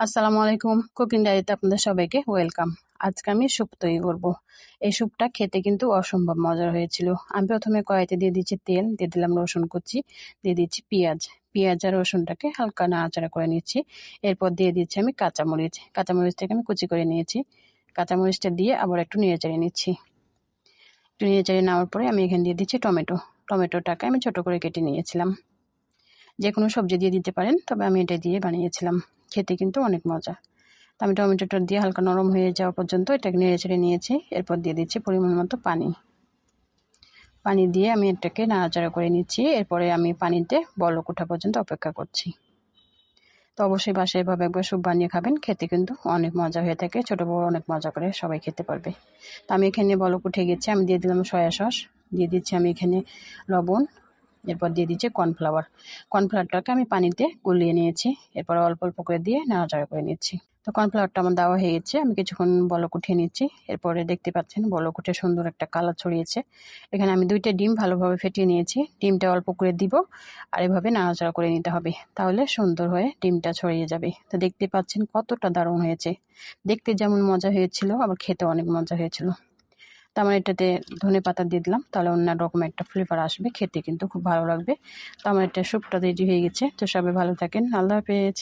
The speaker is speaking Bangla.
আসসালামু আলাইকুম, কুকিং ডায়েরিতে আপনাদের সবাইকে ওয়েলকাম। আজকে আমি স্যুপ তৈরি করব। এই স্যুপটা খেতে কিন্তু অসম্ভব মজার হয়েছিল। আমি প্রথমে কড়াইতে দিয়ে দিচ্ছি তেল, দিয়ে দিলাম রসুন কুচি, দিয়ে দিচ্ছি পেঁয়াজ। পেঁয়াজ আর রসুনটাকে হালকা নাড়াচাড়া করে নিচ্ছি। এরপর দিয়ে দিচ্ছি আমি কাঁচামরিচ। কাঁচামরিচটাকে আমি কুচি করে নিয়েছি। কাঁচামরিচটা দিয়ে আবার একটু নেড়েচেড়ে নিচ্ছি। একটু নেড়েচেড়ে নেওয়ার পরে আমি এখানে দিয়ে দিচ্ছি টমেটো। টমেটোটাকে আমি ছোট করে কেটে নিয়েছিলাম। যে কোনো সবজি দিয়ে দিতে পারেন, তবে আমি এটা দিয়ে বানিয়েছিলাম। খেতে কিন্তু অনেক মজা। তো আমি টমেটোটা দিয়ে হালকা নরম হয়ে যাওয়া পর্যন্ত এটাকে নেড়েচেড়ে নিয়েছি। এরপর দিয়ে দিচ্ছি পরিমাণ মতো পানি। পানি দিয়ে আমি এটাকে নাড়াচাড়া করে নিচ্ছি। এরপরে আমি পানিতে বলক ওঠা পর্যন্ত অপেক্ষা করছি। তো অবশ্যই বাসায় এভাবে একবার স্যুপ বানিয়ে খাবেন, খেতে কিন্তু অনেক মজা হয়ে থাকে। ছোটো বড় অনেক মজা করে সবাই খেতে পারবে। তো আমি এখানে বলক উঠে গেছে, আমি দিয়ে দিলাম সয়া সস, দিয়ে দিচ্ছি আমি এখানে লবণ, এরপর দিয়ে দিচ্ছি কর্নফ্লাওয়ার। কর্নফ্লাওয়ারটাকে আমি পানিতে গুলিয়ে নিয়েছি। এরপর অল্প অল্প করে দিয়ে নাড়াচাড়া করে নিচ্ছি। তো কর্নফ্লাওয়ারটা আমার দেওয়া হয়ে গেছে, আমি কিছুক্ষণ বলক উঠিয়ে নিচ্ছি। এরপরে দেখতে পাচ্ছেন বলক উঠে সুন্দর একটা কালার ছড়িয়েছে। এখানে আমি 2টা ডিম ভালোভাবে ফেটিয়ে নিয়েছি। ডিমটা অল্প করে দিব, আর এভাবে নাড়াচাড়া করে নিতে হবে, তাহলে সুন্দর হয়ে ডিমটা ছড়িয়ে যাবে। তো দেখতে পাচ্ছেন কতটা দারুণ হয়েছে। দেখতে যেমন মজা হয়েছিল, আবার খেতে অনেক মজা হয়েছিল। তো আমার এটাতে ধনেপাতা দিয়ে দিলাম, তাহলে অন্য রকম একটা ফ্লেভার আসবে, খেতে কিন্তু খুব ভালো লাগবে। তো আমার এটা স্যুপটা রেডি হয়ে গেছে। তো সবাই ভালো থাকেন, আল্লাহ হাফেজ।